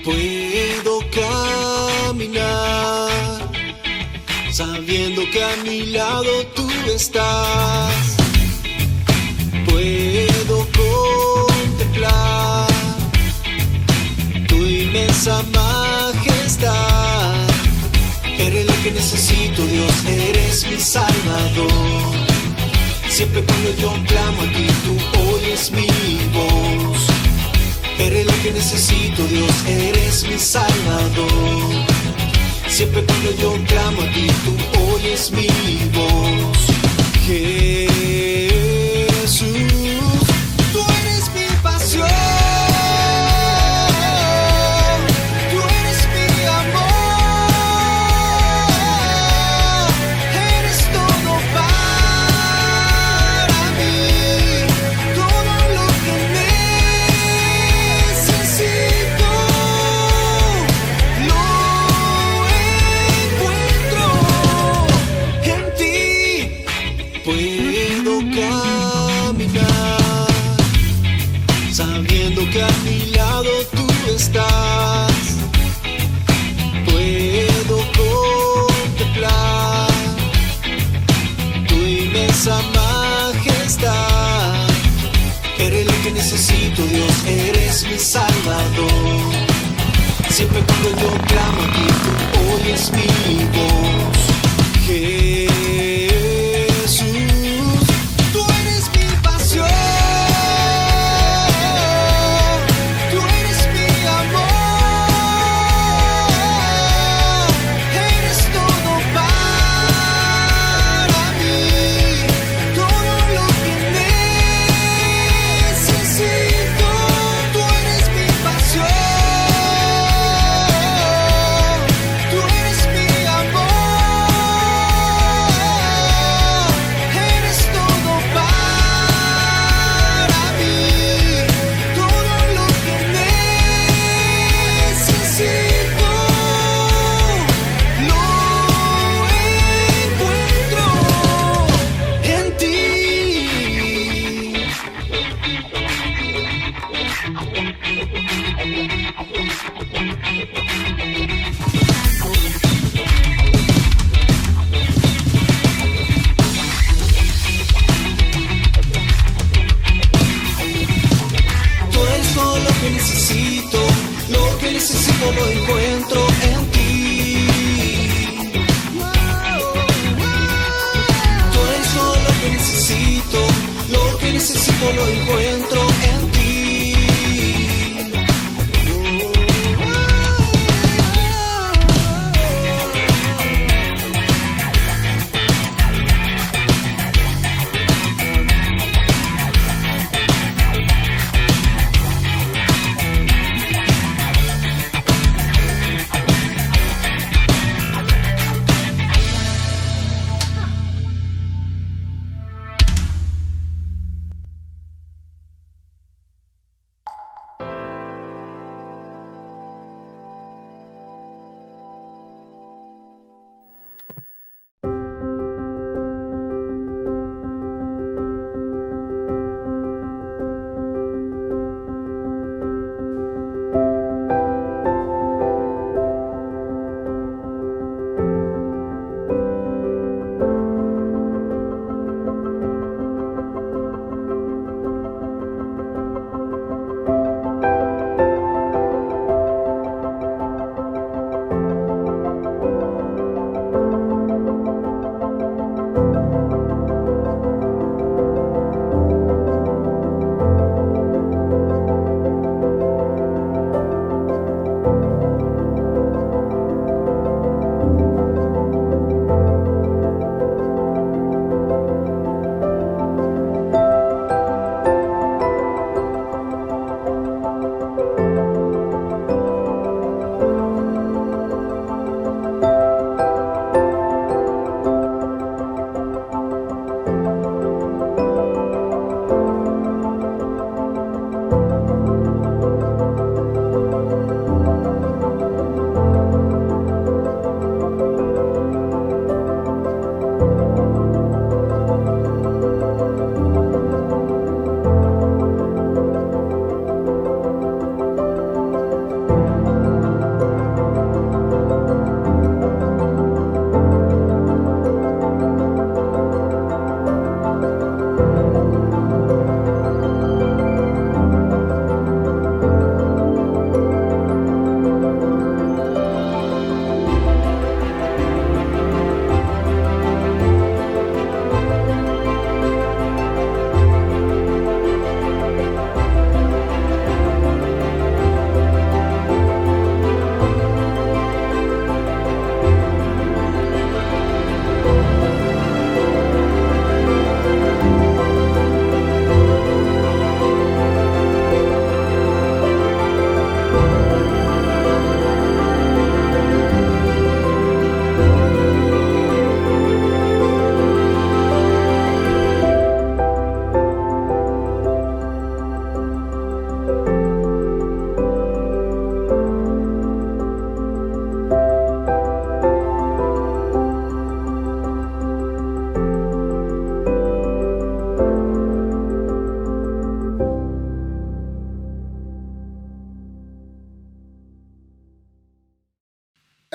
Puedo caminar sabiendo que a mi lado tú estás. Puedo contemplar tu inmensa majestad. Eres lo que necesito, Dios, eres mi Salvador. Siempre cuando yo clamo a ti, tú oyes mi voz. Eres lo que necesito, Dios, eres mi Salvador. Siempre cuando yo clamo a ti, tú oyes mi voz. Jesús, tú eres mi pasión. Tú eres mi amor. Eres todo para mí. Todo lo que necesito lo encuentro en ti. Puedo caminar sabiendo que a mi lado tú estás. Puedo contemplar tu inmensa majestad. Eres lo que necesito, Dios, eres mi Salvador. Siempre cuando yo clamo a ti, tú oyes mi voz. Jesús, tú eres mi pasión. Tú eres mi amor. Eres todo para mí. Todo lo que necesito. Tú eres mi pasión. Tú eres mi amor. Eres todo para mí. Todo lo que necesito lo encuentro en ti. Tú eres todo lo que necesito lo encuentro en ti. Tú eres todo lo que necesito lo encuentro en ti.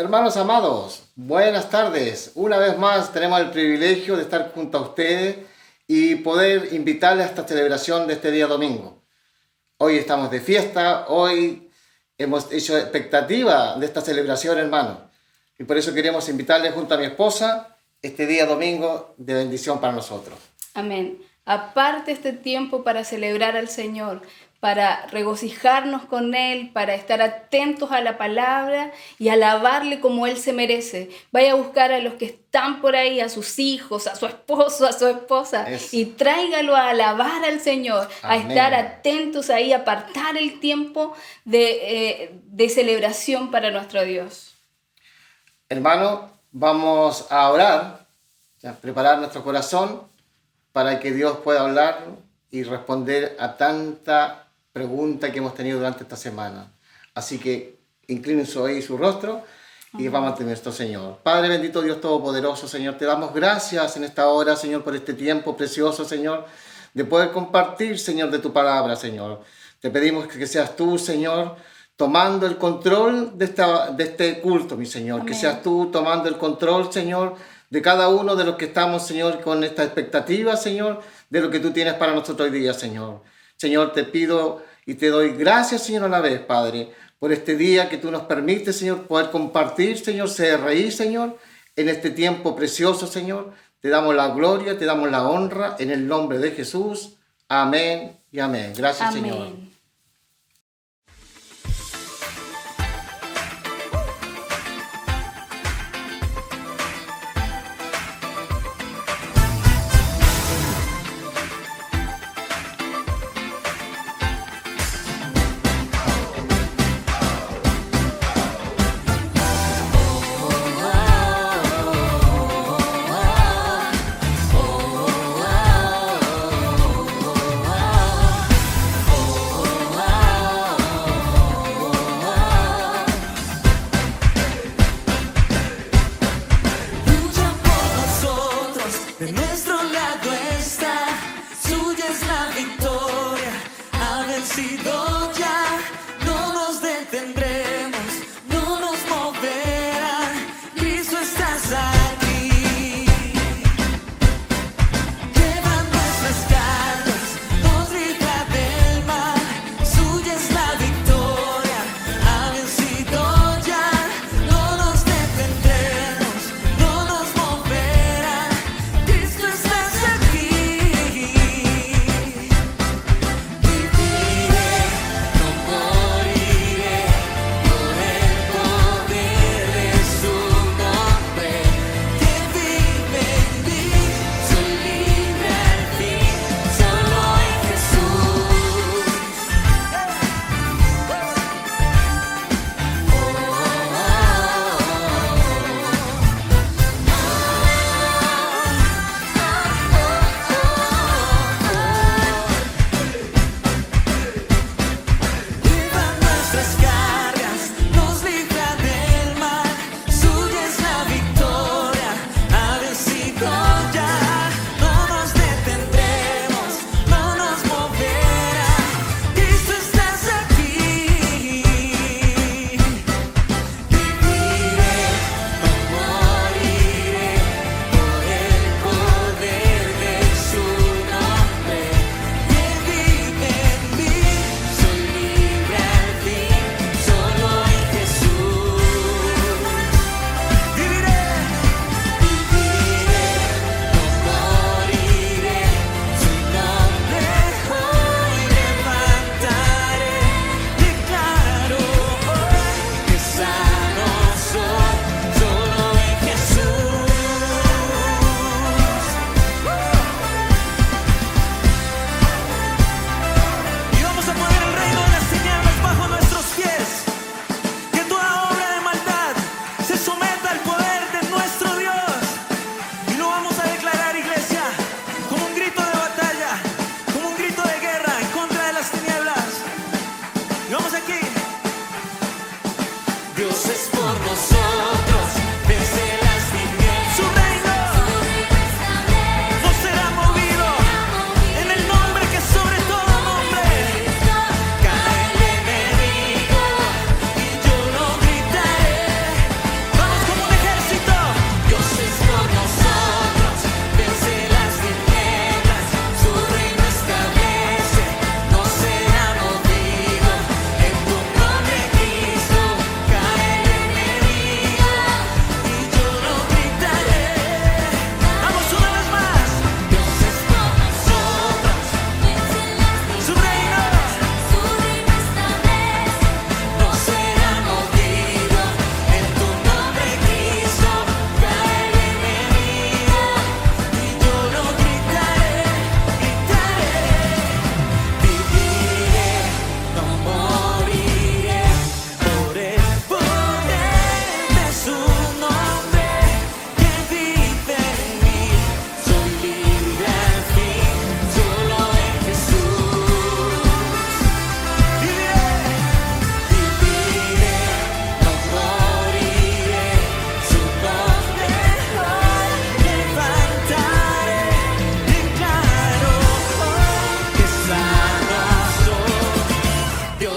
Hermanos amados, buenas tardes. Una vez más tenemos el privilegio de estar junto a ustedes y poder invitarles a esta celebración de este día domingo. Hoy estamos de fiesta, hoy hemos hecho expectativa de esta celebración, hermanos. Y por eso queremos invitarles junto a mi esposa este día domingo de bendición para nosotros. Amén. Aparte este tiempo para celebrar al Señor, para regocijarnos con Él, para estar atentos a la palabra y alabarle como Él se merece. Vaya a buscar a los que están por ahí, a sus hijos, a su esposo, a su esposa, y tráigalo a alabar al Señor, Amén. A estar atentos ahí, a apartar el tiempo de celebración para nuestro Dios. Hermano, vamos a orar, a preparar nuestro corazón para que Dios pueda hablar y responder a tanta pregunta que hemos tenido durante esta semana. Así que inclinen su oído y su rostro y vamos a tener esto, Señor. Padre bendito, Dios todopoderoso, Señor, te damos gracias en esta hora, Señor, por este tiempo precioso, Señor, de poder compartir, Señor, de tu palabra, Señor. Te pedimos que seas tú, Señor, tomando el control de este culto, mi Señor. Amén. Que seas tú tomando el control, Señor, de cada uno de los que estamos, Señor, con esta expectativa, Señor, de lo que tú tienes para nosotros hoy día, Señor. Señor, te pido y te doy gracias, Señor, a la vez, Padre, por este día que tú nos permites, Señor, poder compartir, Señor, ser reír, Señor, en este tiempo precioso, Señor. Te damos la gloria, te damos la honra, en el nombre de Jesús. Amén y amén. Gracias, Amén. Señor. De nuestro lado está, suya es la victoria, ha vencido ya, no nos detendremos, no nos moverá, Cristo estás aquí. Lleva nuestras cargas, nos libra del mal, suya es la victoria, ha vencido ya, no nos detendremos, no nos moverá. Cristo estás aquí. Viviré, no moriré, por el poder de su nombre. Que vive en mí, soy libre al fin, solo en Jesús. Lleva nuestras cargas, nos libra del mal, suya es la victoria, ha vencido ya, no nos detendremos, no nos moverá, Cristo estás aquí. Viviré, no moriré, por el poder de su nombre. Que vive en mí, soy libre al fin, solo en Jesús. Viviré, no moriré, su nombre hoy levantaré. Declaro hoy que sano soy, solo en Jesús. Y vamos a poner el reino de las tinieblas bajo nuestros pies. Que toda obra de maldad se someta al poder de nuestro Dios. Y lo vamos a declarar, iglesia, como un grito de batalla, como un grito de guerra en contra de las tinieblas. Y vamos aquí. Dios es por nosotros, vence las tinieblas. Su reino no será movido en el nombre que sobre todo nombre. Cae el enemigo y yo lo gritaré.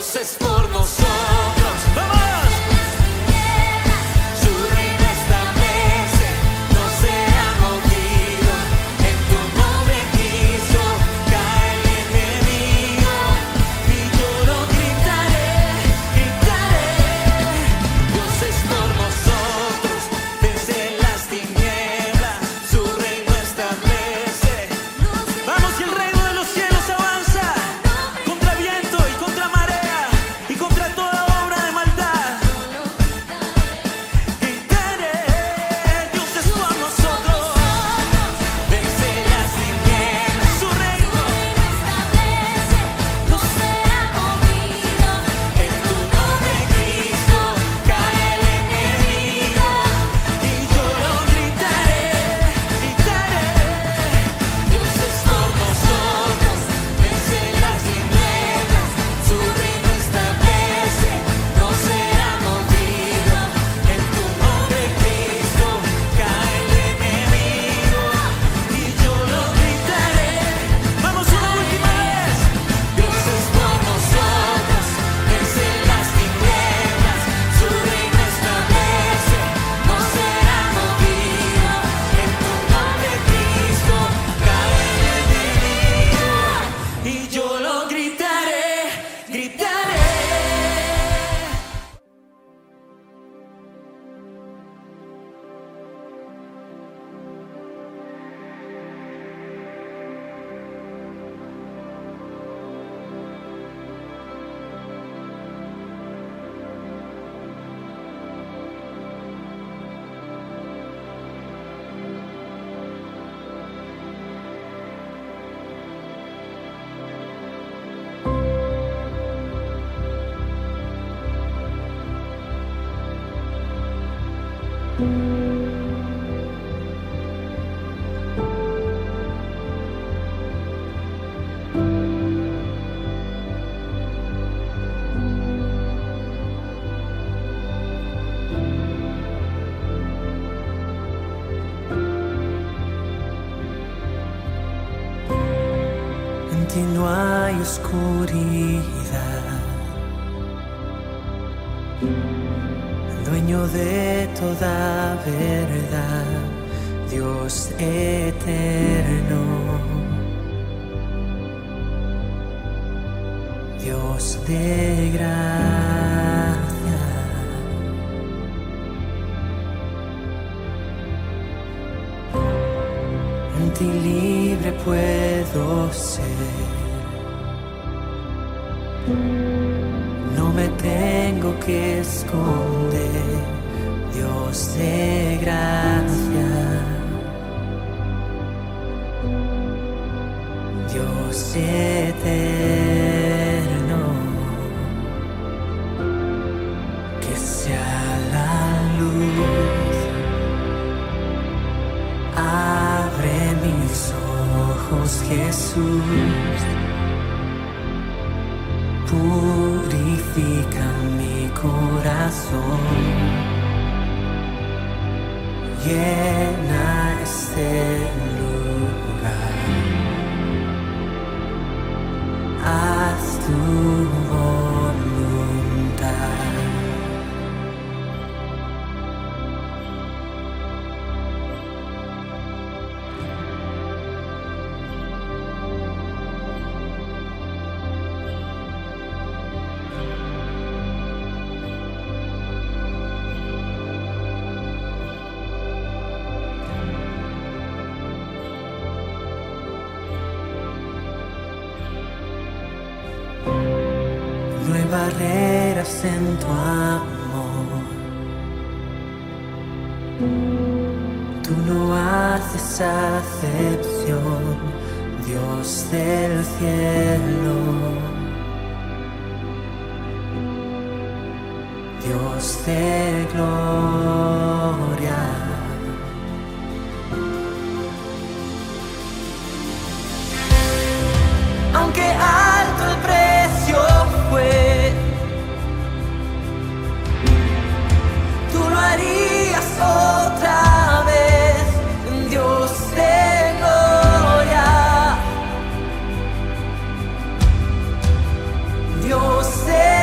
Dios es por nosotros. ¡Vamos! Su reino establece, no será movido. En tu nombre, Cristo, cae el enemigo. Y yo lo gritaré, gritaré. Dios es por nosotros, vence las tinieblas. Su reino establece. Vamos, y el reino de los cielos avanza contra viento y contra marea y contra toda obra de maldad. Gritaré, Dios es por nosotros, vence las tinieblas. Su reino establece, no será movido. En tu nombre, Cristo, cae el enemigo. Y yo lo gritaré, gritaré. Dios es por nosotros, vence las tinieblas. Su reino establece, no será movido. En tu nombre, Cristo, cae el enemigo. Y yo lo gritaré. Vamos, una última vez. Dios es por nosotros, vence las tinieblas. Su reino establece, no será movido. En tu nombre, Cristo, cae el enemigo. Y yo lo gritaré, gritaré. En ti no hay oscuridad, dueño de toda verdad, Dios eterno, Dios de gracia. En ti libre puedo ser, no me tengo que esconder, Dios de gracia, Dios eterno, que sea la luz. Abre mis ojos, Jesús, purifica mi corazón, llena este lugar, haz tu voluntad. No hay barreras en tu amor, tú no haces acepción, Dios del cielo, Dios de gloria. Aunque alto el precio fue, tú lo harías otra vez, Dios de gloria, Dios de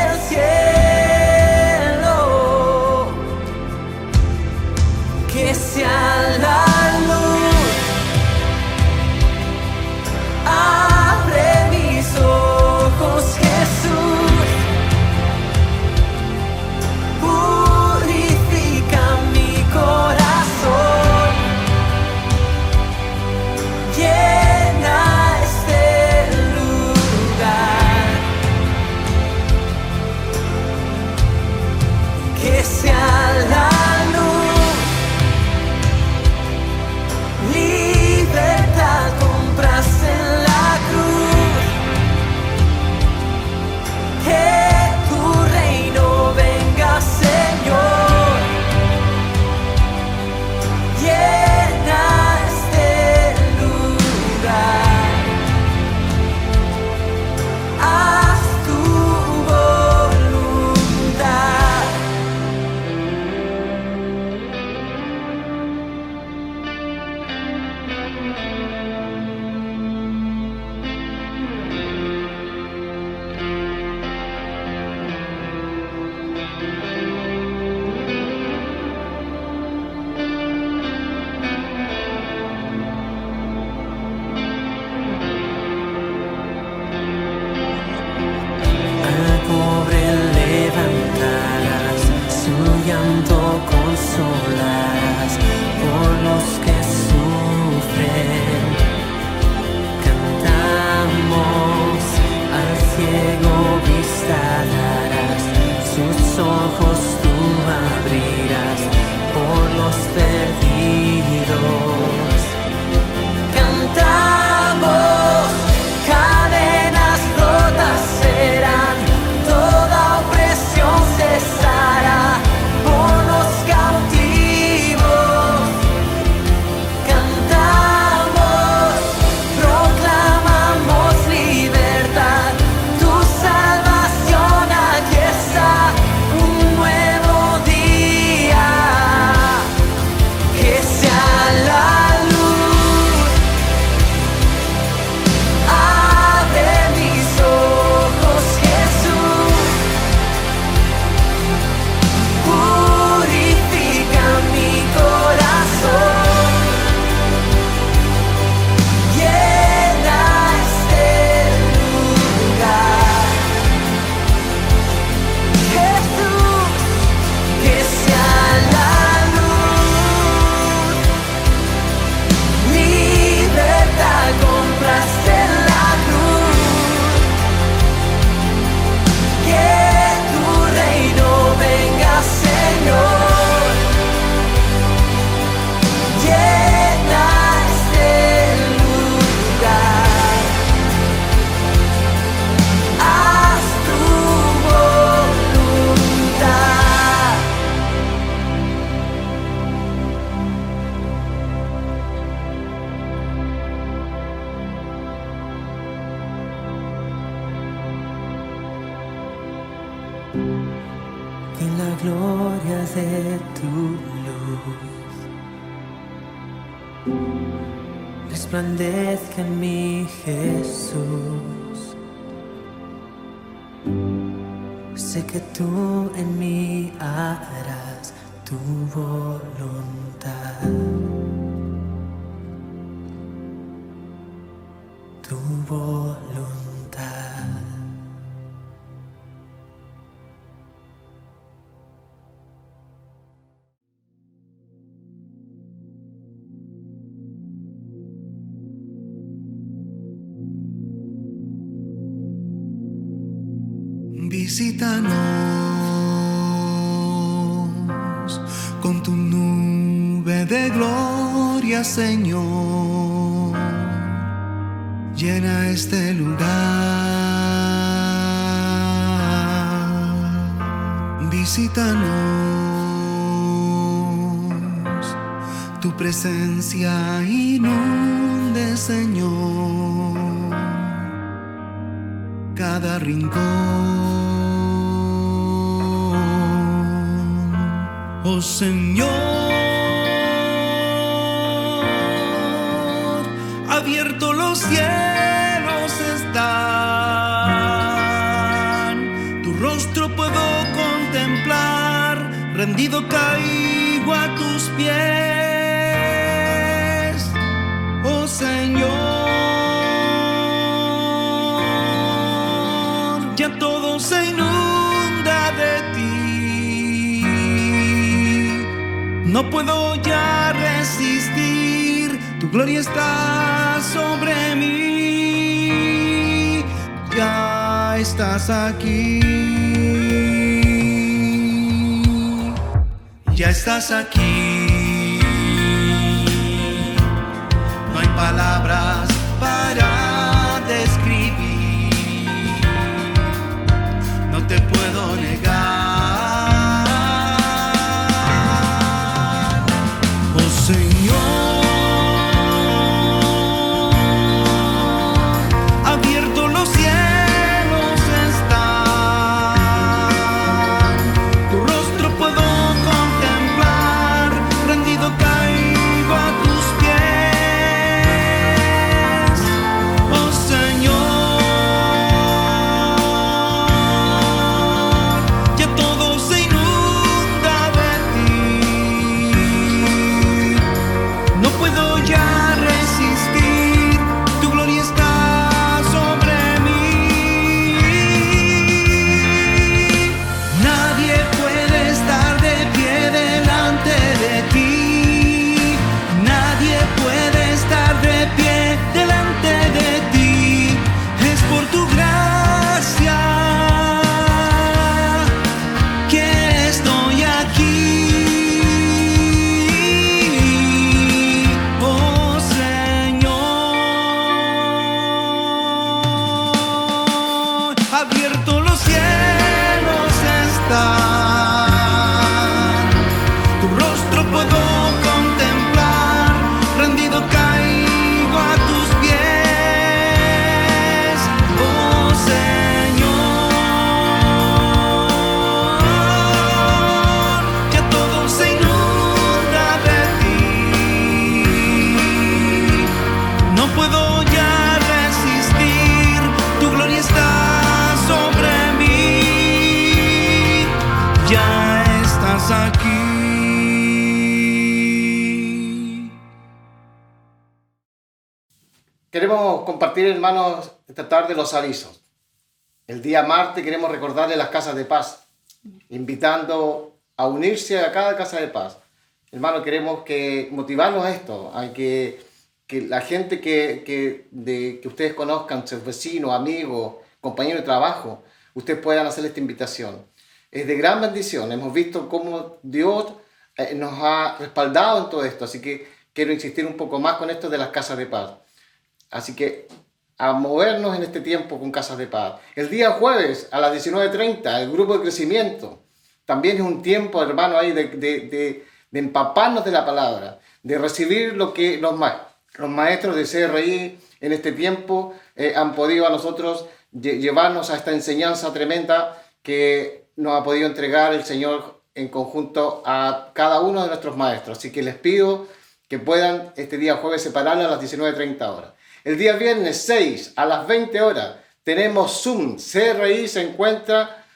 ojos tú abrirás por los perdidos. Cantamos, cadenas rotas serán, toda opresión cesará por los cautivos. Cantamos, proclamamos libertad, tu salvación aquí está, un nuevo día, que sea la luz. Abre mis ojos, Jesús, purifica mi corazón, llena este lugar. Jesús, que sea la luz, libertad compraste en la cruz, que tu reino venga, Señor, llena este lugar, haz tu voluntad. Que la gloria de tu luz resplandezca en mí, Jesús. Sé que tú en mí harás tu voluntad. Tu voluntad. Visítanos con tu nube de gloria, Señor. Llena este lugar. Visítanos, tu presencia inunde, Señor, cada rincón. Oh Señor, abiertos los cielos están, tu rostro puedo contemplar, rendido caigo a tus pies. Oh Señor, ya todo se inunda de ti. No puedo ya resistir, tu gloria está sobre mí. Ya estás aquí, ya estás aquí. No hay palabras para describir, no te puedo negar. Señor, abiertos los cielos están, tu rostro puedo contemplar, ya estás aquí. Queremos compartir, hermanos, esta tarde los avisos. El día martes queremos recordarle las casas de paz, invitando a unirse a cada casa de paz. Hermanos, queremos motivarlos a esto, a que la gente que ustedes conozcan, sus vecinos, amigos, compañeros de trabajo, ustedes puedan hacer esta invitación. Es de gran bendición. Hemos visto cómo Dios nos ha respaldado en todo esto, así que quiero insistir un poco más con esto de las casas de paz. Así que a movernos en este tiempo con casas de paz. El día jueves a las 19:30, el grupo de crecimiento. También es un tiempo, hermano, ahí de empaparnos de la palabra, de recibir lo que los maestros de CRI en este tiempo han podido a nosotros llevarnos a esta enseñanza tremenda que nos ha podido entregar el Señor en conjunto a cada uno de nuestros maestros. Así que les pido que puedan este día jueves separarlo a las 19:30 horas. El día viernes 6 a las 20 horas tenemos Zoom. CRI se encuentra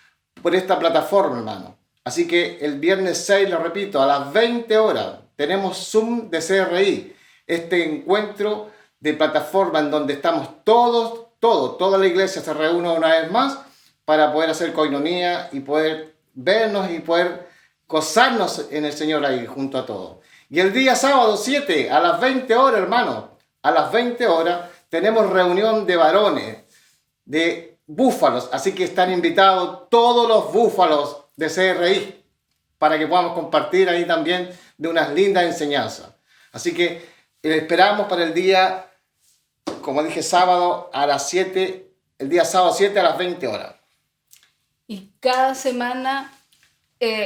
por esta plataforma, hermano. Así que el viernes 6, lo repito, a las 20 horas tenemos Zoom de CRI. Este encuentro de plataforma en donde estamos toda la iglesia se reúne una vez más para poder hacer coinonía y poder vernos y poder gozarnos en el Señor ahí junto a todos. Y el día sábado 7 a las 20 horas, hermano, a las 20 horas tenemos reunión de varones, de búfalos. Así que están invitados todos los búfalos de CRI para que podamos compartir ahí también de unas lindas enseñanzas. Así que esperamos para el día, como dije, sábado a las 7, el día sábado 7 a las 20 horas. Y cada semana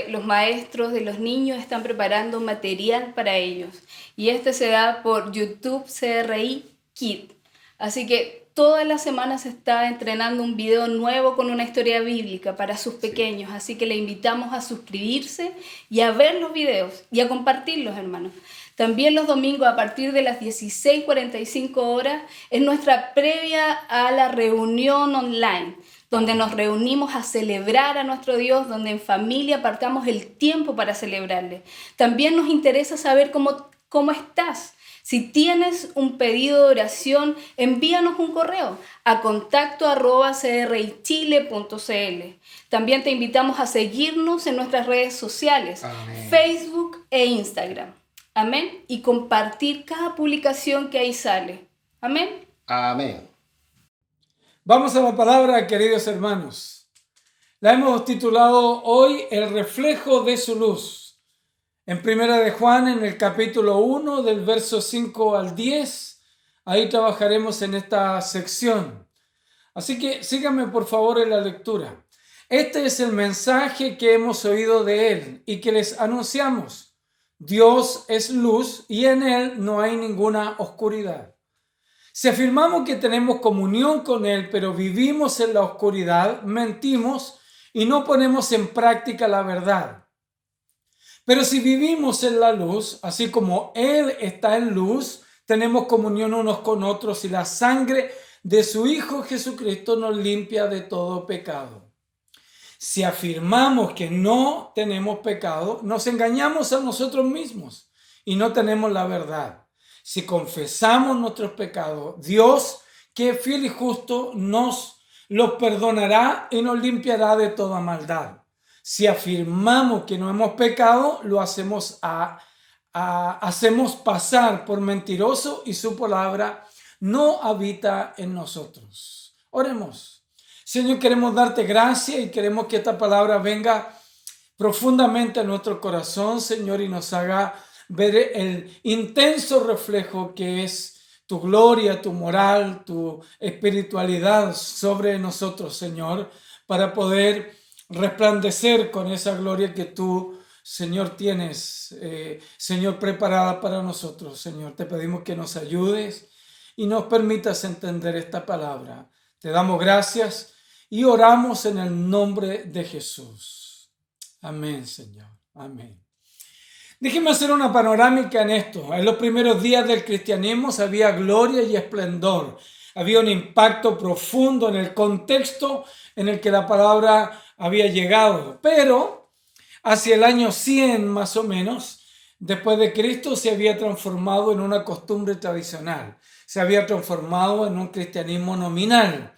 los maestros de los niños están preparando material para ellos. Y este se da por YouTube CRI Kid. Así que todas las semanas se está entrenando un video nuevo con una historia bíblica para sus pequeños. Así que le invitamos a suscribirse y a ver los videos y a compartirlos, hermanos. También los domingos a partir de las 16:45 horas es nuestra previa a la reunión online, donde nos reunimos a celebrar a nuestro Dios, donde en familia apartamos el tiempo para celebrarle. También nos interesa saber cómo estás. Si tienes un pedido de oración, envíanos un correo a contacto@crichile.cl. También te invitamos a seguirnos en nuestras redes sociales, Amén. Facebook e Instagram. Amén. Y compartir cada publicación que ahí sale. Amén. Amén. Vamos a la palabra, queridos hermanos. La hemos titulado hoy El reflejo de su luz. En Primera de Juan, en el capítulo 1, del verso 5 al 10, ahí trabajaremos en esta sección. Así que síganme por favor en la lectura. Este es el mensaje que hemos oído de Él y que les anunciamos. Dios es luz y en Él no hay ninguna oscuridad. Si afirmamos que tenemos comunión con Él, pero vivimos en la oscuridad, mentimos y no ponemos en práctica la verdad. Pero si vivimos en la luz, así como Él está en luz, tenemos comunión unos con otros y la sangre de su Hijo Jesucristo nos limpia de todo pecado. Si afirmamos que no tenemos pecado, nos engañamos a nosotros mismos y no tenemos la verdad. Si confesamos nuestros pecados, Dios, que es fiel y justo, nos los perdonará y nos limpiará de toda maldad. Si afirmamos que no hemos pecado, lo hacemos pasar por mentiroso y su palabra no habita en nosotros. Oremos. Señor, queremos darte gracias y queremos que esta palabra venga profundamente a nuestro corazón, Señor, y nos haga ver el intenso reflejo que es tu gloria, tu moral, tu espiritualidad sobre nosotros, Señor, para poder resplandecer con esa gloria que tú, Señor, tienes, Señor, preparada para nosotros, Señor. Te pedimos que nos ayudes y nos permitas entender esta palabra. Te damos gracias y oramos en el nombre de Jesús. Amén, Señor. Amén. Déjeme hacer una panorámica en esto. En los primeros días del cristianismo había gloria y esplendor. Había un impacto profundo en el contexto en el que la palabra había llegado. Pero hacia el año 100 más o menos, después de Cristo, se había transformado en una costumbre tradicional, se había transformado en un cristianismo nominal.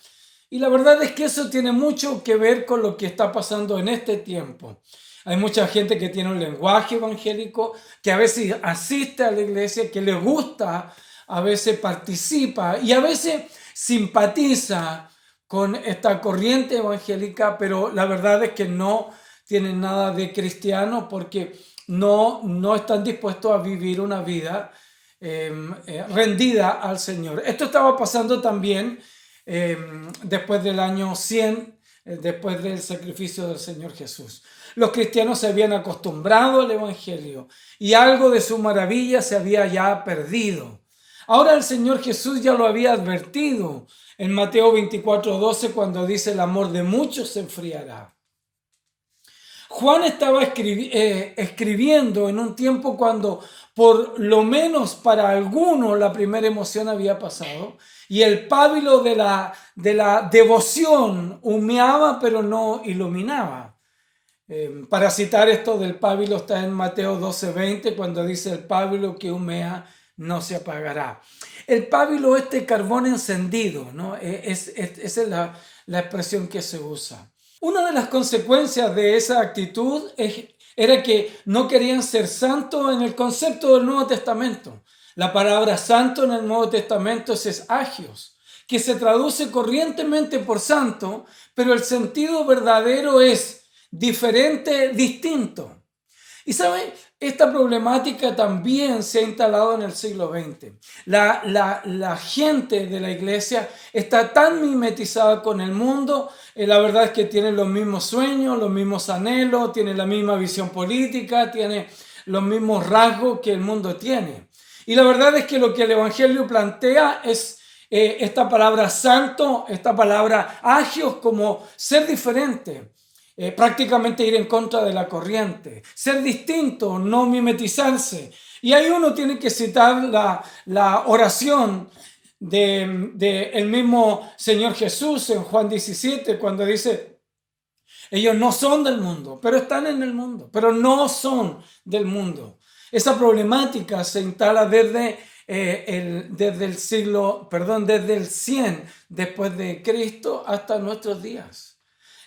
Y la verdad es que eso tiene mucho que ver con lo que está pasando en este tiempo. Hay mucha gente que tiene un lenguaje evangélico, que a veces asiste a la iglesia, que le gusta, a veces participa y a veces simpatiza con esta corriente evangélica, pero la verdad es que no tienen nada de cristiano porque no están dispuestos a vivir una vida rendida al Señor. Esto estaba pasando también después del año 100, después del sacrificio del Señor Jesús. Los cristianos se habían acostumbrado al Evangelio y algo de su maravilla se había ya perdido. Ahora el Señor Jesús ya lo había advertido en Mateo 24:12 cuando dice: el amor de muchos se enfriará. Juan estaba escribiendo en un tiempo cuando por lo menos para algunos la primera emoción había pasado y el pábilo de la devoción humeaba pero no iluminaba. Para citar esto del pábilo está en Mateo 12:20 cuando dice: el pábilo que humea no se apagará. El pábilo, este carbón encendido, ¿no? Esa es la expresión que se usa. Una de las consecuencias de esa actitud era que no querían ser santos en el concepto del Nuevo Testamento. La palabra santo en el Nuevo Testamento es agios, que se traduce corrientemente por santo, pero el sentido verdadero es diferente, distinto. Y ¿saben? Esta problemática también se ha instalado en el siglo XX. La gente de la iglesia está tan mimetizada con el mundo, la verdad es que tienen los mismos sueños, los mismos anhelos, tienen la misma visión política, tiene los mismos rasgos que el mundo tiene. Y la verdad es que lo que el Evangelio plantea es esta palabra santo, esta palabra agios, como ser diferente. Prácticamente ir en contra de la corriente, ser distinto, no mimetizarse. Y ahí uno tiene que citar la oración del mismo Señor Jesús en Juan 17, cuando dice: ellos no son del mundo, pero están en el mundo, pero no son del mundo. Esa problemática se instala desde el 100 después de Cristo hasta nuestros días.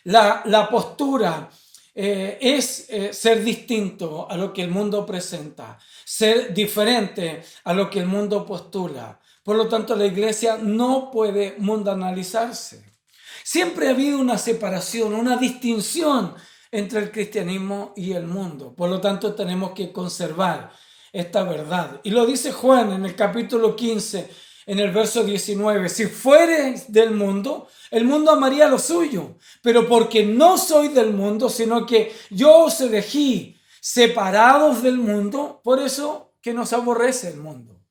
La postura es ser distinto a lo que el mundo presenta, ser diferente a lo que el mundo postula. Por lo tanto, la iglesia no puede mundanalizarse. Siempre ha habido una separación, una distinción entre el cristianismo y el mundo. Por lo tanto, tenemos que conservar esta verdad. Y lo dice Juan en el capítulo 15, en el verso 19: si fuereis del mundo, el mundo amaría lo suyo, pero porque no soy del mundo, sino que yo os elegí separados del mundo, por eso que nos aborrece el mundo.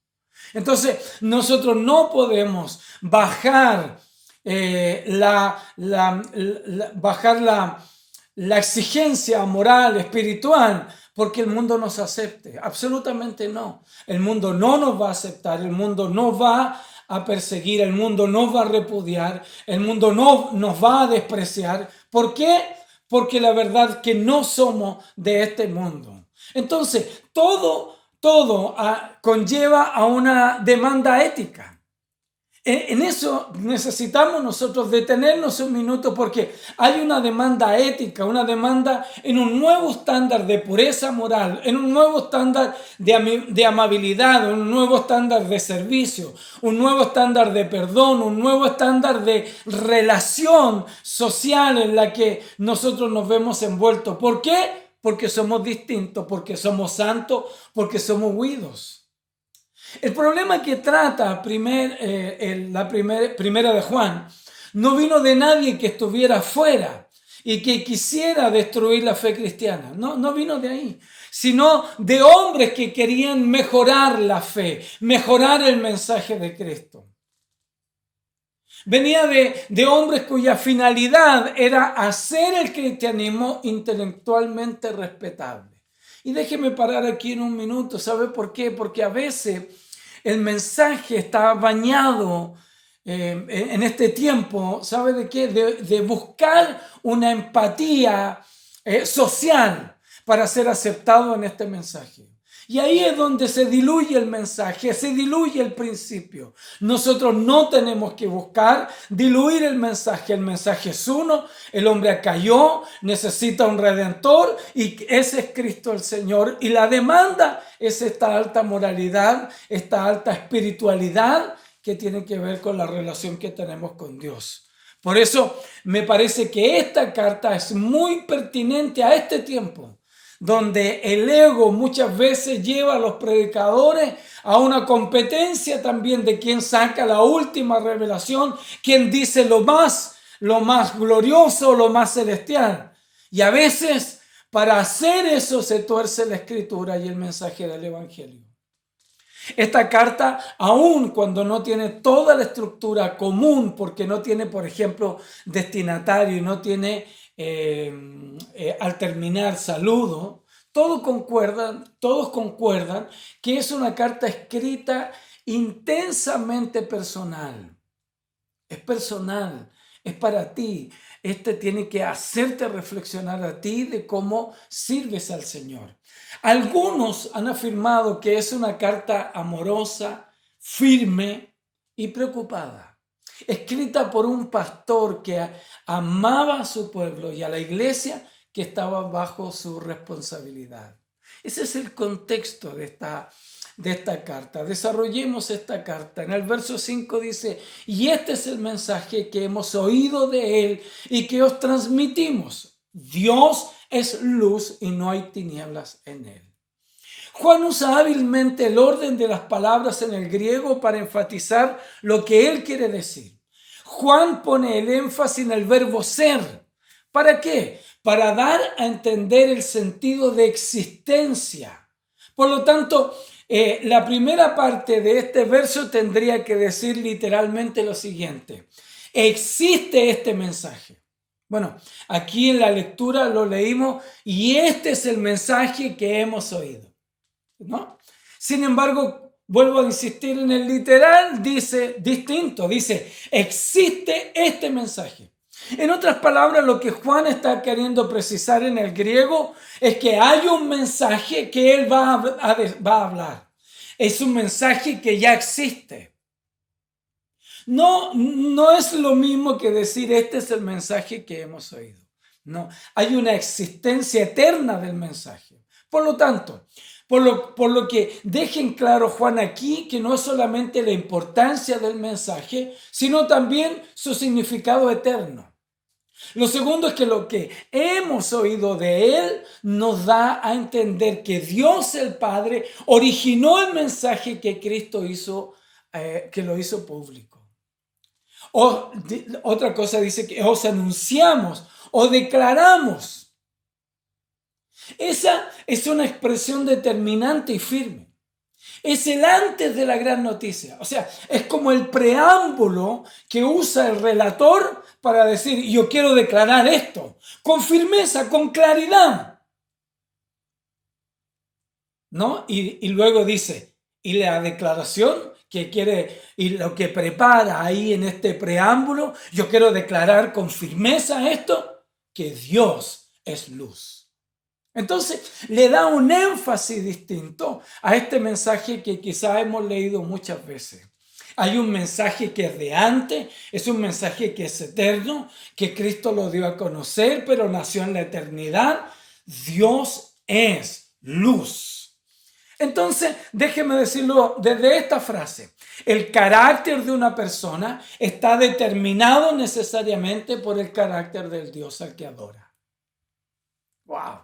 Entonces, nosotros no podemos bajar la exigencia moral, espiritual, porque el mundo nos acepte. Absolutamente no. El mundo no nos va a aceptar, el mundo no va a perseguir, el mundo nos va a repudiar, el mundo no nos va a despreciar. ¿Por qué? Porque la verdad que no somos de este mundo. Entonces, todo conlleva a una demanda ética. En eso necesitamos nosotros detenernos un minuto, porque hay una demanda ética, una demanda en un nuevo estándar de pureza moral, en un nuevo estándar de amabilidad, un nuevo estándar de servicio, un nuevo estándar de perdón, un nuevo estándar de relación social en la que nosotros nos vemos envueltos. ¿Por qué? Porque somos distintos, porque somos santos, porque somos huidos. El problema que trata primera de Juan no vino de nadie que estuviera fuera y que quisiera destruir la fe cristiana. No vino de ahí, sino de hombres que querían mejorar la fe, mejorar el mensaje de Cristo. Venía de hombres cuya finalidad era hacer el cristianismo intelectualmente respetable. Y déjeme parar aquí en un minuto. ¿Sabe por qué? Porque a veces el mensaje está bañado en este tiempo, ¿sabe de qué? De buscar una empatía social para ser aceptado en este mensaje. Y ahí es donde se diluye el mensaje, se diluye el principio. Nosotros no tenemos que buscar diluir el mensaje. El mensaje es uno, el hombre cayó, necesita un redentor y ese es Cristo el Señor. Y la demanda es esta alta moralidad, esta alta espiritualidad que tiene que ver con la relación que tenemos con Dios. Por eso me parece que esta carta es muy pertinente a este tiempo, donde el ego muchas veces lleva a los predicadores a una competencia también de quién saca la última revelación, quién dice lo más glorioso, lo más celestial. Y a veces para hacer eso se tuerce la Escritura y el mensaje del Evangelio. Esta carta, aun cuando no tiene toda la estructura común, porque no tiene, por ejemplo, destinatario y no tiene al terminar saludo, todos concuerdan que es una carta escrita intensamente personal. Es personal, es para ti. Tiene que hacerte reflexionar a ti de cómo sirves al Señor. Algunos han afirmado que es una carta amorosa, firme y preocupada, escrita por un pastor que amaba a su pueblo y a la iglesia que estaba bajo su responsabilidad. Ese es el contexto de esta carta. Desarrollemos esta carta. En el verso 5 dice: y este es el mensaje que hemos oído de él y que os transmitimos. Dios es luz y no hay tinieblas en él. Juan usa hábilmente el orden de las palabras en el griego para enfatizar lo que él quiere decir. Juan pone el énfasis en el verbo ser. ¿Para qué? Para dar a entender el sentido de existencia. Por lo tanto, la primera parte de este verso tendría que decir literalmente lo siguiente: existe este mensaje. Bueno, aquí en la lectura lo leímos y este es el mensaje que hemos oído, ¿no? Sin embargo, vuelvo a insistir en el literal, dice distinto, dice existe este mensaje. En otras palabras, lo que Juan está queriendo precisar en el griego es que hay un mensaje que él va a hablar. Es un mensaje que ya existe. No es lo mismo que decir este es el mensaje que hemos oído. No, hay una existencia eterna del mensaje. Por lo tanto, por lo que dejen claro Juan aquí que no es solamente la importancia del mensaje, sino también su significado eterno. Lo segundo es que lo que hemos oído de él nos da a entender que Dios el Padre originó el mensaje que Cristo hizo, que lo hizo público. Otra cosa dice que os anunciamos o declaramos. Esa es una expresión determinante y firme. Es el antes de la gran noticia. O sea, es como el preámbulo que usa el relator para decir: yo quiero declarar esto con firmeza, con claridad, ¿no? Y luego dice, y la declaración que quiere, y lo que prepara ahí en este preámbulo: yo quiero declarar con firmeza esto, que Dios es luz. Entonces le da un énfasis distinto a este mensaje que quizá hemos leído muchas veces. Hay un mensaje que es de antes, es un mensaje que es eterno, que Cristo lo dio a conocer, pero nació en la eternidad. Dios es luz. Entonces, déjeme decirlo desde esta frase: el carácter de una persona está determinado necesariamente por el carácter del Dios al que adora. ¡Wow!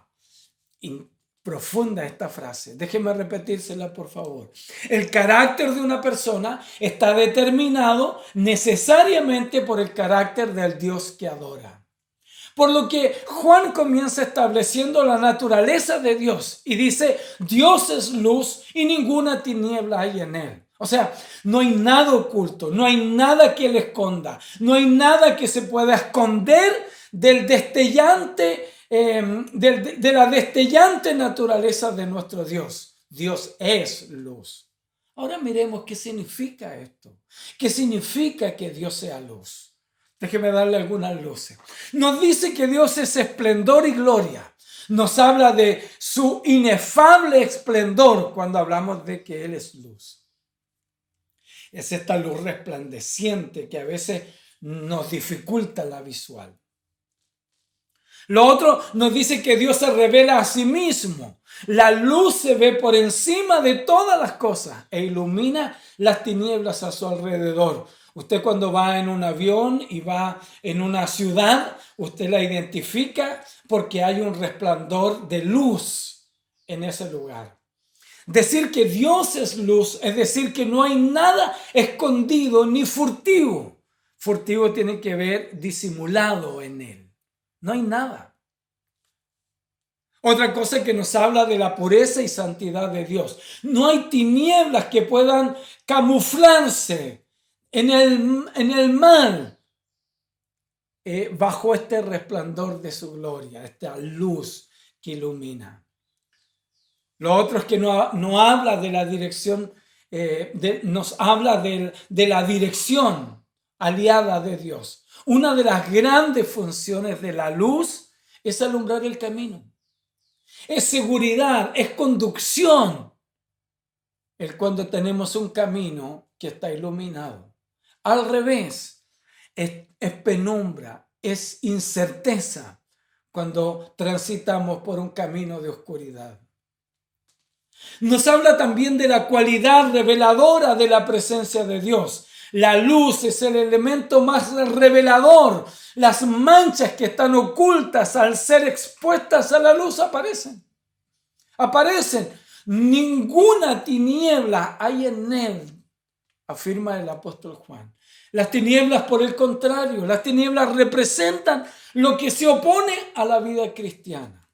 Profunda esta frase. Déjeme repetírsela, por favor. El carácter de una persona está determinado necesariamente por el carácter del Dios que adora. Por lo que Juan comienza estableciendo la naturaleza de Dios y dice: Dios es luz y ninguna tiniebla hay en él. O sea, no hay nada oculto, no hay nada que él esconda, no hay nada que se pueda esconder del destellante de la destellante naturaleza de nuestro Dios. Dios es luz. Ahora miremos qué significa esto. ¿Qué significa que Dios sea luz? Déjeme darle algunas luces. Nos dice que Dios es esplendor y gloria. Nos habla de su inefable esplendor cuando hablamos de que Él es luz. Es esta luz resplandeciente que a veces nos dificulta la visual. Lo otro nos dice que Dios se revela a sí mismo. La luz se ve por encima de todas las cosas e ilumina las tinieblas a su alrededor. Usted cuando va en un avión y va en una ciudad, usted la identifica porque hay un resplandor de luz en ese lugar. Decir que Dios es luz es decir que no hay nada escondido ni furtivo. Furtivo tiene que ver disimulado en Él. No hay nada. Otra cosa que nos habla de la pureza y santidad de Dios. No hay tinieblas que puedan camuflarse en el mal bajo este resplandor de su gloria, esta luz que ilumina. Lo otro es que no habla de la dirección, nos habla de la dirección aliada de Dios. Una de las grandes funciones de la luz es alumbrar el camino. Es seguridad, es conducción. Es cuando tenemos un camino que está iluminado. Al revés, es penumbra, es incerteza cuando transitamos por un camino de oscuridad. Nos habla también de la cualidad reveladora de la presencia de Dios. La luz es el elemento más revelador. Las manchas que están ocultas al ser expuestas a la luz aparecen. Ninguna tiniebla hay en él, afirma el apóstol Juan. Las tinieblas, por el contrario, las tinieblas representan lo que se opone a la vida cristiana.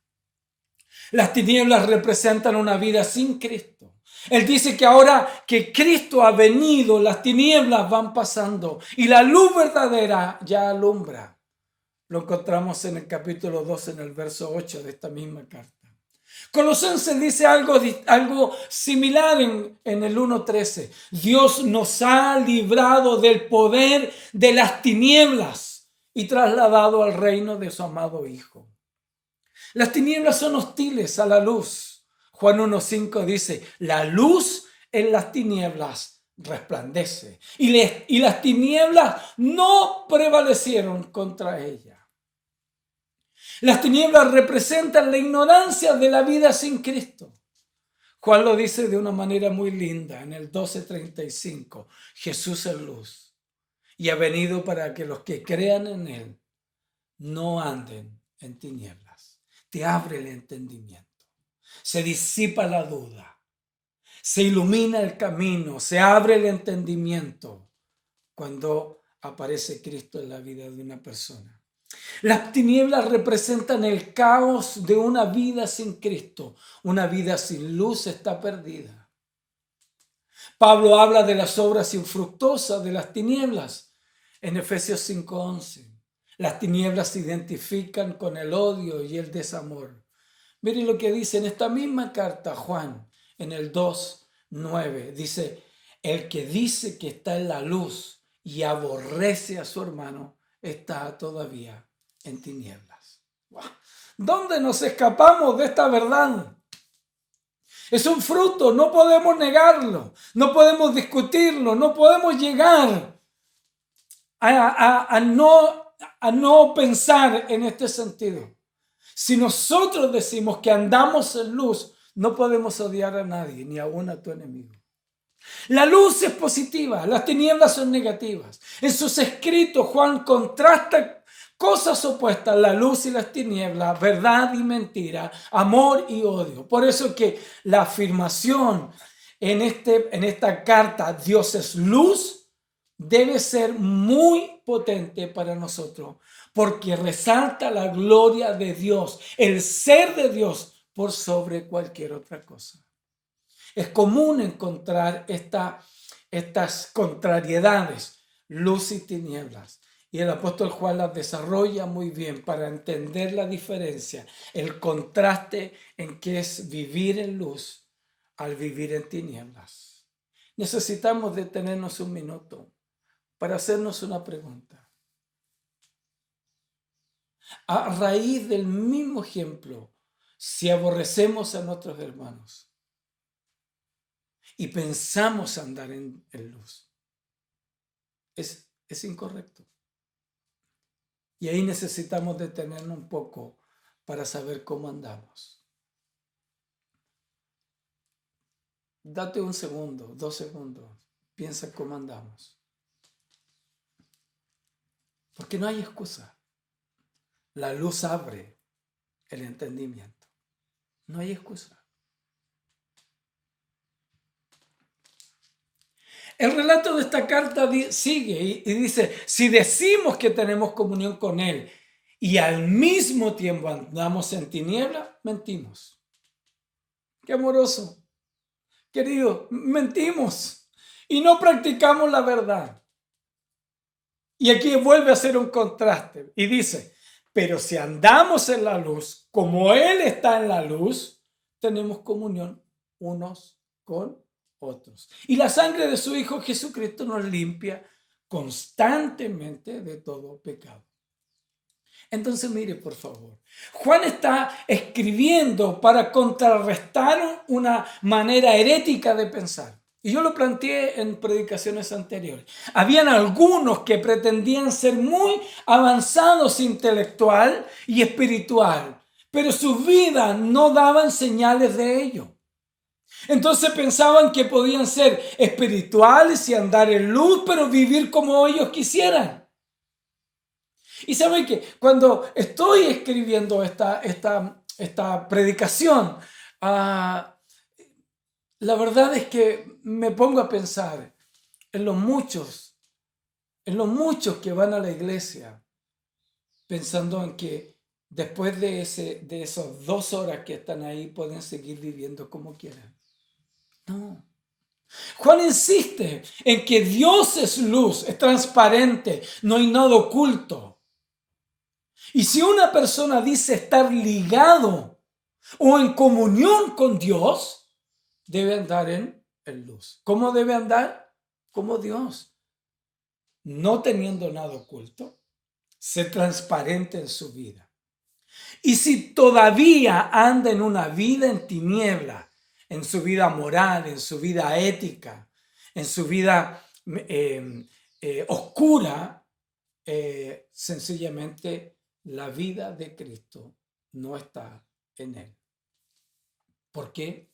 Las tinieblas representan una vida sin Cristo. Él dice que ahora que Cristo ha venido, las tinieblas van pasando y la luz verdadera ya alumbra. Lo encontramos en el capítulo 2, en el verso 8 de esta misma carta. Colosenses dice algo similar en el 1:13. Dios nos ha librado del poder de las tinieblas y trasladado al reino de su amado Hijo. Las tinieblas son hostiles a la luz. Juan 1:5 dice, la luz en las tinieblas resplandece. Y las tinieblas no prevalecieron contra ella. Las tinieblas representan la ignorancia de la vida sin Cristo. Juan lo dice de una manera muy linda en el 12:35. Jesús es luz y ha venido para que los que crean en Él no anden en tinieblas. Te abre el entendimiento. Se disipa la duda. Se ilumina el camino. Se abre el entendimiento cuando aparece Cristo en la vida de una persona. Las tinieblas representan el caos de una vida sin Cristo. Una vida sin luz está perdida. Pablo habla de las obras infructuosas de las tinieblas en Efesios 5:11. Las tinieblas se identifican con el odio y el desamor. Miren lo que dice en esta misma carta Juan, en el 2:9. Dice, el que dice que está en la luz y aborrece a su hermano, está todavía en tinieblas. ¿Dónde nos escapamos de esta verdad? Es un fruto, no podemos negarlo, no podemos discutirlo, no podemos llegar a no pensar en este sentido. Si nosotros decimos que andamos en luz, no podemos odiar a nadie, ni aún a tu enemigo. La luz es positiva, las tinieblas son negativas. En sus escritos Juan contrasta cosas opuestas, la luz y las tinieblas, verdad y mentira, amor y odio. Por eso que la afirmación en esta carta, Dios es luz, debe ser muy potente para nosotros, porque resalta la gloria de Dios, el ser de Dios por sobre cualquier otra cosa. Es común encontrar estas contrariedades, luz y tinieblas. Y el apóstol Juan las desarrolla muy bien para entender la diferencia, el contraste en que es vivir en luz al vivir en tinieblas. Necesitamos detenernos un minuto para hacernos una pregunta. A raíz del mismo ejemplo, si aborrecemos a nuestros hermanos y pensamos andar en luz, es incorrecto. Y ahí necesitamos detenernos un poco para saber cómo andamos. Date 1 segundo, 2 segundos. Piensa cómo andamos. Porque no hay excusa. La luz abre el entendimiento. No hay excusa. El relato de esta carta sigue y dice, si decimos que tenemos comunión con Él y al mismo tiempo andamos en tiniebla, mentimos. Qué amoroso. Querido, mentimos y no practicamos la verdad. Y aquí vuelve a hacer un contraste y dice, pero si andamos en la luz, como Él está en la luz, tenemos comunión unos con otros. Y la sangre de su Hijo Jesucristo nos limpia constantemente de todo pecado. Entonces, mire, por favor, Juan está escribiendo para contrarrestar una manera herética de pensar. Y yo lo planteé en predicaciones anteriores. Habían algunos que pretendían ser muy avanzados intelectual y espiritual, pero sus vidas no daban señales de ello. Entonces pensaban que podían ser espirituales y andar en luz, pero vivir como ellos quisieran. Y saben que cuando estoy escribiendo esta predicación, la verdad es que me pongo a pensar en los muchos que van a la iglesia, pensando en que después de esas 2 horas que están ahí pueden seguir viviendo como quieran. No. Juan insiste en que Dios es luz, es transparente, no hay nada oculto. Y si una persona dice estar ligado o en comunión con Dios, debe andar en luz. ¿Cómo debe andar? Como Dios. No teniendo nada oculto, ser transparente en su vida. Y si todavía anda en una vida en tiniebla, en su vida moral, en su vida ética, en su vida oscura, sencillamente la vida de Cristo no está en él. ¿Por qué?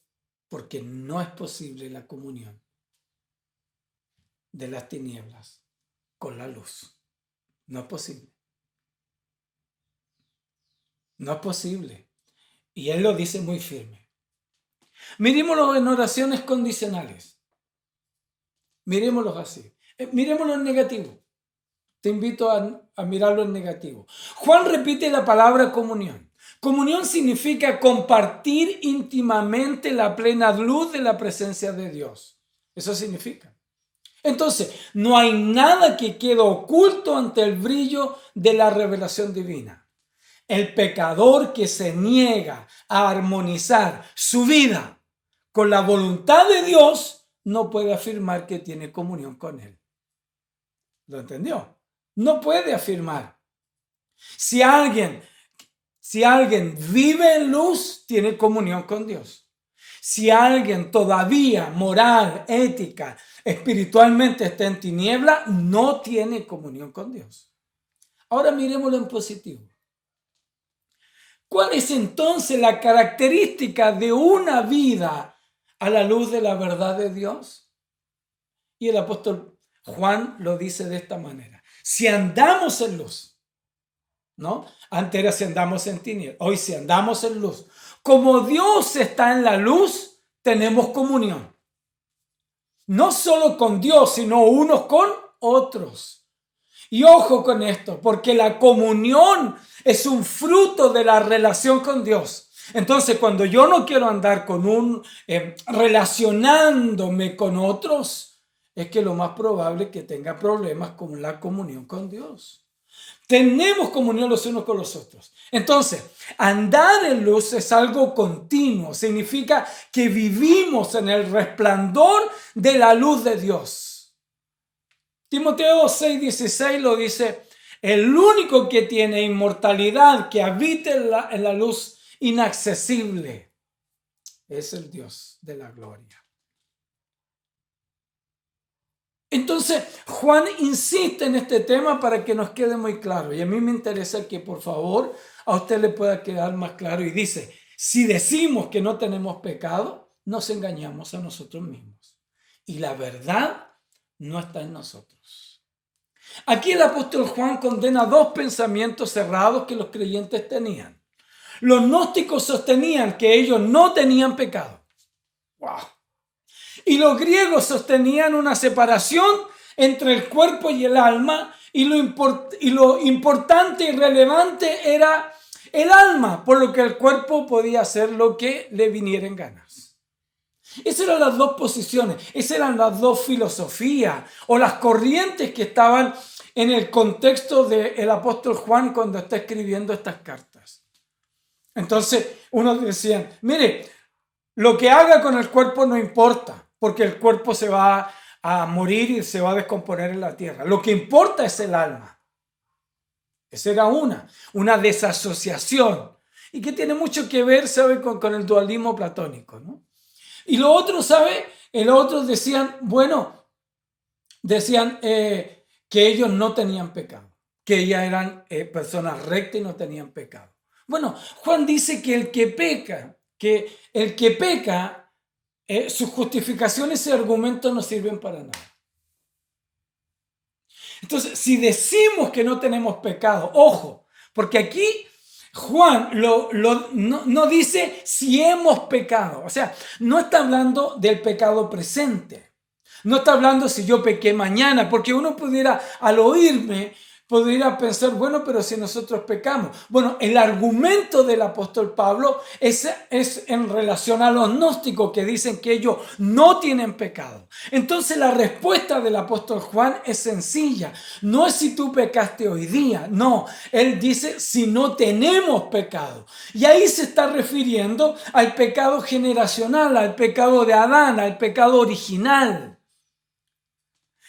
Porque no es posible la comunión de las tinieblas con la luz. No es posible. No es posible. Y él lo dice muy firme. Mirémoslo en oraciones condicionales. Miremoslos así. Miremoslo en negativo. Te invito a mirarlo en negativo. Juan repite la palabra comunión. Comunión significa compartir íntimamente la plena luz de la presencia de Dios. Eso significa. Entonces, no hay nada que quede oculto ante el brillo de la revelación divina. El pecador que se niega a armonizar su vida con la voluntad de Dios no puede afirmar que tiene comunión con Él. ¿Lo entendió? No puede afirmar. Si alguien vive en luz, tiene comunión con Dios. Si alguien todavía moral, ética, espiritualmente está en tiniebla, no tiene comunión con Dios. Ahora miremoslo en positivo. ¿Cuál es entonces la característica de una vida a la luz de la verdad de Dios? Y el apóstol Juan lo dice de esta manera. Si andamos en luz, ¿no? Antes era si andamos en tinieblas, hoy si andamos en luz. Como Dios está en la luz, tenemos comunión. No solo con Dios, sino unos con otros. Y ojo con esto, porque la comunión es un fruto de la relación con Dios. Entonces, cuando yo no quiero andar relacionándome con otros, es que lo más probable es que tenga problemas con la comunión con Dios. Tenemos comunión los unos con los otros. Entonces, andar en luz es algo continuo. Significa que vivimos en el resplandor de la luz de Dios. Timoteo 6:16 lo dice: el único que tiene inmortalidad, que habita en la luz inaccesible, es el Dios de la gloria. Entonces, Juan insiste en este tema para que nos quede muy claro. Y a mí me interesa que, por favor, a usted le pueda quedar más claro. Y dice, si decimos que no tenemos pecado, nos engañamos a nosotros mismos. Y la verdad no está en nosotros. Aquí el apóstol Juan condena dos pensamientos cerrados que los creyentes tenían. Los gnósticos sostenían que ellos no tenían pecado. ¡Wow! Y los griegos sostenían una separación entre el cuerpo y el alma, y lo importante y relevante era el alma, por lo que el cuerpo podía hacer lo que le viniera en ganas. Esas eran las dos posiciones, esas eran las dos filosofías o las corrientes que estaban en el contexto del apóstol Juan cuando está escribiendo estas cartas. Entonces, unos decían, mire, lo que haga con el cuerpo no importa, porque el cuerpo se va a morir y se va a descomponer en la tierra. Lo que importa es el alma. Esa era una desasociación. Y que tiene mucho que ver, ¿sabe? Con el dualismo platónico, ¿no? Y lo otro, ¿sabe? Los otros decían, que ellos no tenían pecado. Que ellas eran personas rectas y no tenían pecado. Bueno, Juan dice que el que peca, sus justificaciones y argumentos no sirven para nada. Entonces, si decimos que no tenemos pecado, ojo, porque aquí Juan no dice si hemos pecado. O sea, no está hablando del pecado presente. No está hablando si yo pequé mañana, porque uno pudiera, al oírme, podría pensar, bueno, pero si nosotros pecamos. Bueno, el argumento del apóstol Pablo es en relación a los gnósticos que dicen que ellos no tienen pecado. Entonces la respuesta del apóstol Juan es sencilla. No es si tú pecaste hoy día, no. Él dice si no tenemos pecado. Y ahí se está refiriendo al pecado generacional, al pecado de Adán, al pecado original.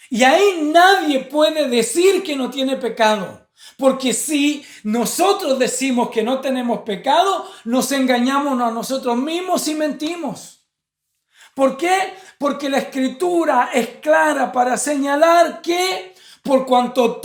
Y ahí nadie puede decir que no tiene pecado. Porque si nosotros decimos que no tenemos pecado, nos engañamos a nosotros mismos y mentimos. ¿Por qué? Porque la Escritura es clara para señalar que por cuanto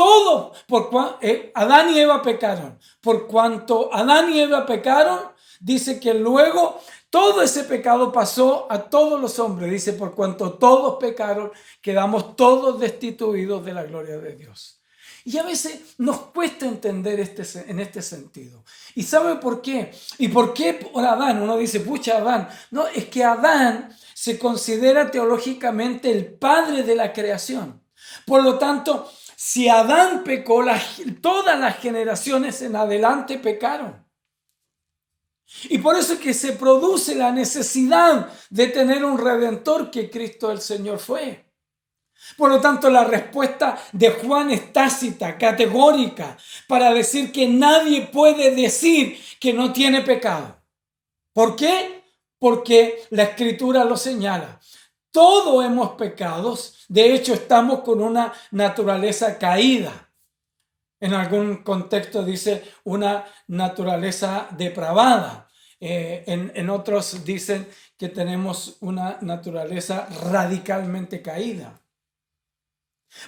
Adán y Eva pecaron, por cuanto Adán y Eva pecaron, dice que luego todo ese pecado pasó a todos los hombres. Dice, por cuanto todos pecaron, quedamos todos destituidos de la gloria de Dios. Y a veces nos cuesta entender en este sentido. ¿Y sabe por qué? ¿Y por qué por Adán? Uno dice, pucha, Adán. No, es que Adán se considera teológicamente el padre de la creación. Por lo tanto, si Adán pecó, todas las generaciones en adelante pecaron. Y por eso es que se produce la necesidad de tener un redentor, que Cristo el Señor fue. Por lo tanto, la respuesta de Juan es tácita, categórica, para decir que nadie puede decir que no tiene pecado. ¿Por qué? Porque la Escritura lo señala. Todos hemos pecado, de hecho estamos con una naturaleza caída. En algún contexto dice una naturaleza depravada. En otros dicen que tenemos una naturaleza radicalmente caída.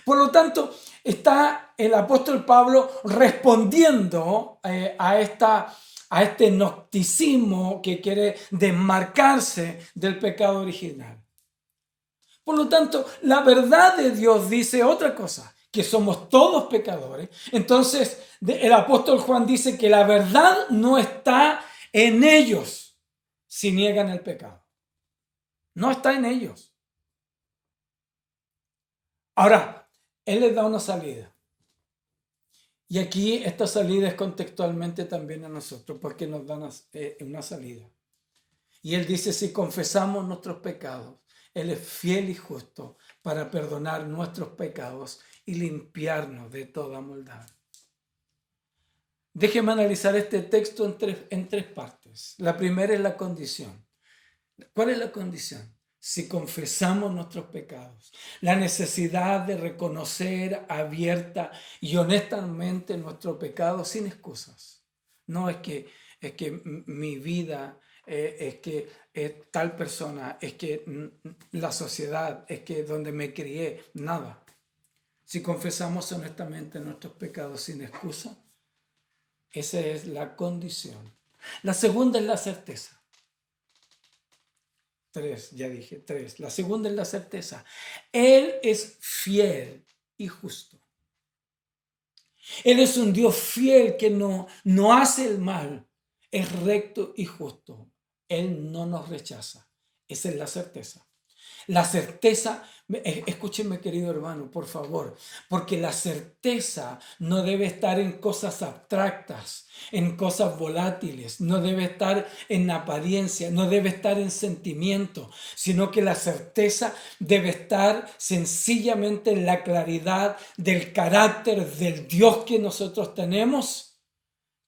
Por lo tanto, está el apóstol Pablo respondiendo a este gnosticismo que quiere desmarcarse del pecado original. Por lo tanto, la verdad de Dios dice otra cosa, que somos todos pecadores. Entonces, el apóstol Juan dice que la verdad no está en ellos si niegan el pecado. No está en ellos. Ahora, él les da una salida. Y aquí esta salida es contextualmente también a nosotros, porque nos dan una salida. Y él dice, si confesamos nuestros pecados, él es fiel y justo para perdonar nuestros pecados y limpiarnos de toda maldad. Déjeme analizar este texto en tres partes. La primera es la condición. ¿Cuál es la condición? si confesamos nuestros pecados. La necesidad de reconocer abierta y honestamente nuestro pecado sin excusas. No es que mi vida, es que tal persona, es que la sociedad, es que donde me crié, nada. Si confesamos honestamente nuestros pecados sin excusa, esa es la condición. La segunda es la certeza. 3, ya dije, 3. La segunda es la certeza. Él es fiel y justo. Él es un Dios fiel que no hace el mal. Es recto y justo. Él no nos rechaza. Esa es la certeza. La certeza, escúchenme querido hermano, por favor, porque la certeza no debe estar en cosas abstractas, en cosas volátiles, no debe estar en apariencia, no debe estar en sentimiento, sino que la certeza debe estar sencillamente en la claridad del carácter del Dios que nosotros tenemos,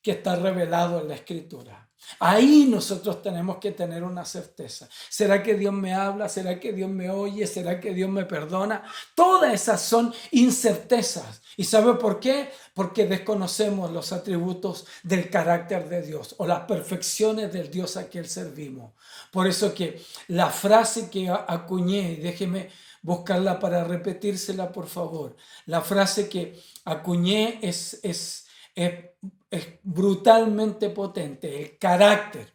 que está revelado en la Escritura. Ahí nosotros tenemos que tener una certeza. ¿Será que Dios me habla? ¿Será que Dios me oye? ¿Será que Dios me perdona? Todas esas son incertezas. ¿Y sabe por qué? Porque desconocemos los atributos del carácter de Dios o las perfecciones del Dios a quien servimos. Por eso que la frase que acuñé, déjeme buscarla para repetírsela por favor. La frase que acuñé es brutalmente potente. El carácter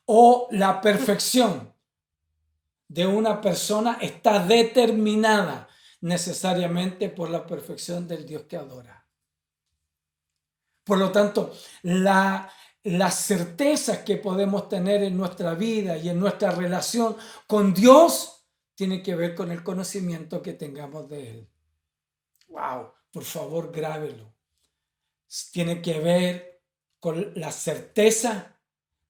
o la perfección de una persona está determinada necesariamente por la perfección del Dios que adora. Por lo tanto, las certezas que podemos tener en nuestra vida y en nuestra relación con Dios tiene que ver con el conocimiento que tengamos de Él. ¡Wow! Por favor, grábelo. Tiene que ver con la certeza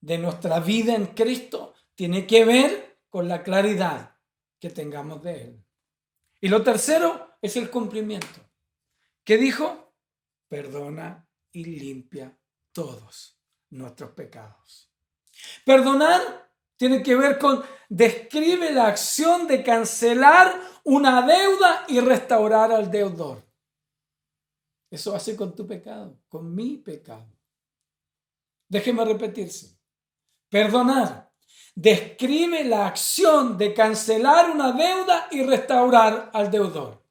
de nuestra vida en Cristo. Tiene que ver con la claridad que tengamos de Él. Y lo tercero es el cumplimiento. ¿Qué dijo? Perdona y limpia todos nuestros pecados. Perdonar tiene que ver con describe la acción de cancelar una deuda y restaurar al deudor. Eso hace con tu pecado, con mi pecado. Déjeme repetirse. Perdonar describe la acción de cancelar una deuda y restaurar al deudor.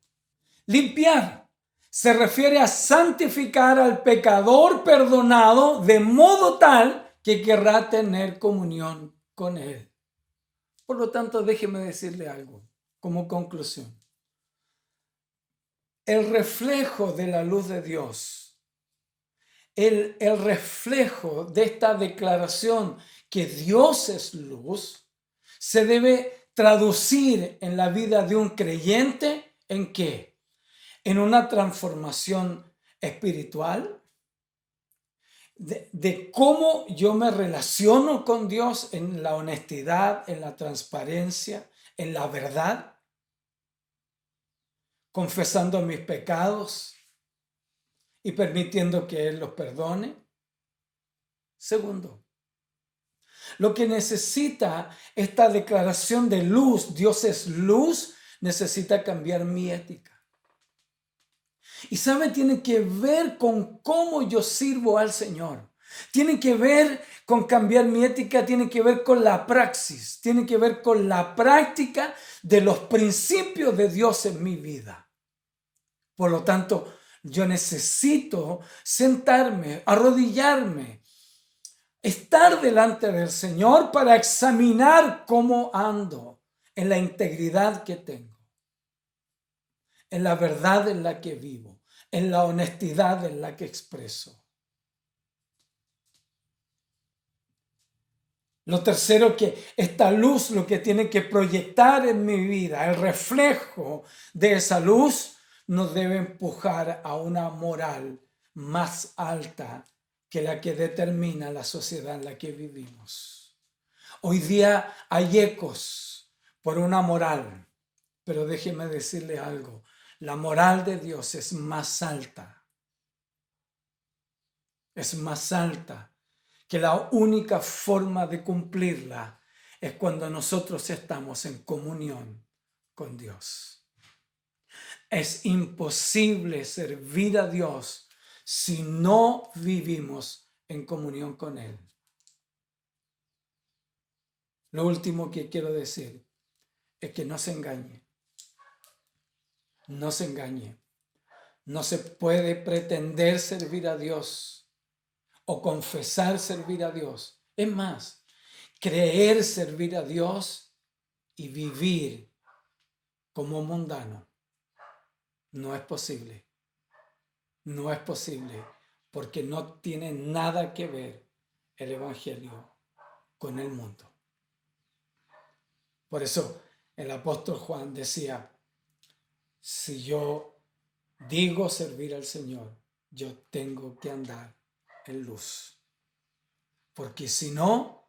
Limpiar se refiere a santificar al pecador perdonado de modo tal que querrá tener comunión con él. Por lo tanto, déjeme decirle algo como conclusión. El reflejo de la luz de Dios, el reflejo de esta declaración que Dios es luz, se debe traducir en la vida de un creyente ¿en qué? En una transformación espiritual, de cómo yo me relaciono con Dios en la honestidad, en la transparencia, en la verdad, confesando mis pecados y permitiendo que Él los perdone. Segundo, lo que necesita esta declaración de luz, Dios es luz, necesita cambiar mi ética. Y sabe, tiene que ver con cómo yo sirvo al Señor. Tiene que ver con cambiar mi ética, tiene que ver con la praxis, tiene que ver con la práctica de los principios de Dios en mi vida. Por lo tanto, yo necesito sentarme, arrodillarme, estar delante del Señor para examinar cómo ando en la integridad que tengo, en la verdad en la que vivo, en la honestidad en la que expreso. Lo tercero, que esta luz lo que tiene que proyectar en mi vida, el reflejo de esa luz, nos debe empujar a una moral más alta que la que determina la sociedad en la que vivimos. Hoy día hay ecos por una moral, pero déjeme decirle algo, la moral de Dios es más alta. Es más alta que la única forma de cumplirla es cuando nosotros estamos en comunión con Dios. Es imposible servir a Dios si no vivimos en comunión con Él. Lo último que quiero decir es que no se engañe. No se engañe. No se puede pretender servir a Dios o confesar servir a Dios. Es más, creer servir a Dios y vivir como mundano. No es posible. No es posible porque no tiene nada que ver el Evangelio con el mundo. Por eso el apóstol Juan decía, si yo digo servir al Señor, yo tengo que andar en luz. Porque si no,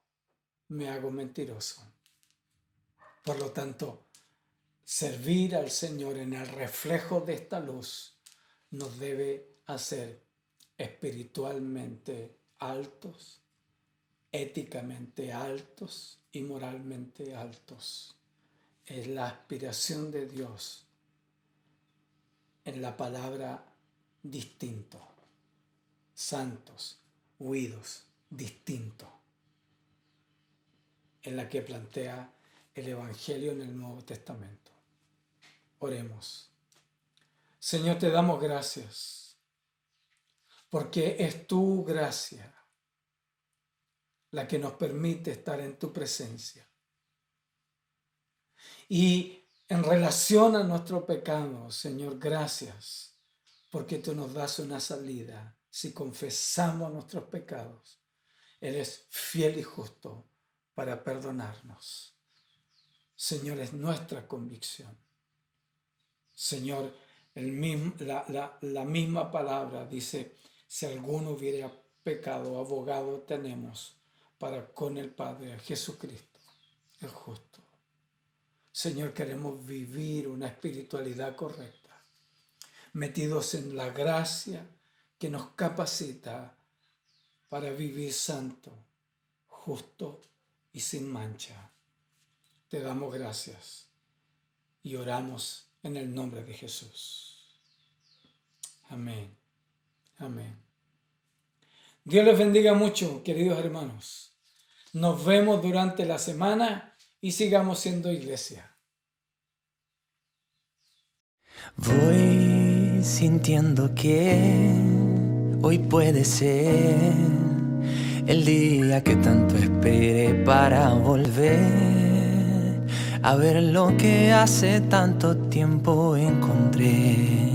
me hago mentiroso. Por lo tanto, servir al Señor en el reflejo de esta luz nos debe hacer espiritualmente altos, éticamente altos y moralmente altos. Es la aspiración de Dios en la palabra distinto, santos, huidos, distinto, en la que plantea el Evangelio en el Nuevo Testamento. Oremos. Señor, te damos gracias, porque es tu gracia la que nos permite estar en tu presencia. Y en relación a nuestro pecado, Señor, gracias, porque tú nos das una salida. Si confesamos nuestros pecados, eres fiel y justo para perdonarnos. Señor, es nuestra convicción. Señor, la misma palabra dice, si alguno hubiera pecado, abogado tenemos para con el Padre, a Jesucristo, el justo. Señor, queremos vivir una espiritualidad correcta, metidos en la gracia que nos capacita para vivir santo, justo y sin mancha. Te damos gracias y oramos en el nombre de Jesús. Amén. Amén. Dios les bendiga mucho, queridos hermanos. Nos vemos durante la semana y sigamos siendo iglesia. Voy sintiendo que hoy puede ser el día que tanto esperé para volver a ver lo que hace tanto tiempo encontré.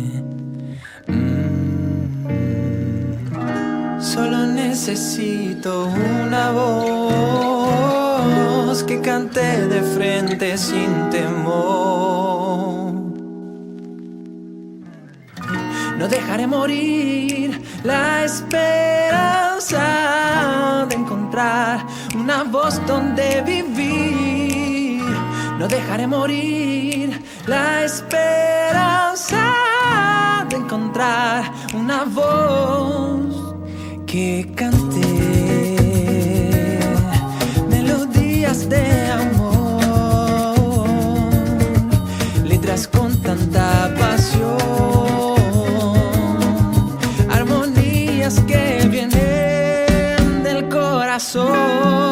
Solo necesito una voz que cante de frente sin temor. No dejaré morir la esperanza de encontrar una voz donde vivir. No dejaré morir la esperanza de encontrar una voz que cante melodías de amor, letras con tanta pasión, armonías que vienen del corazón.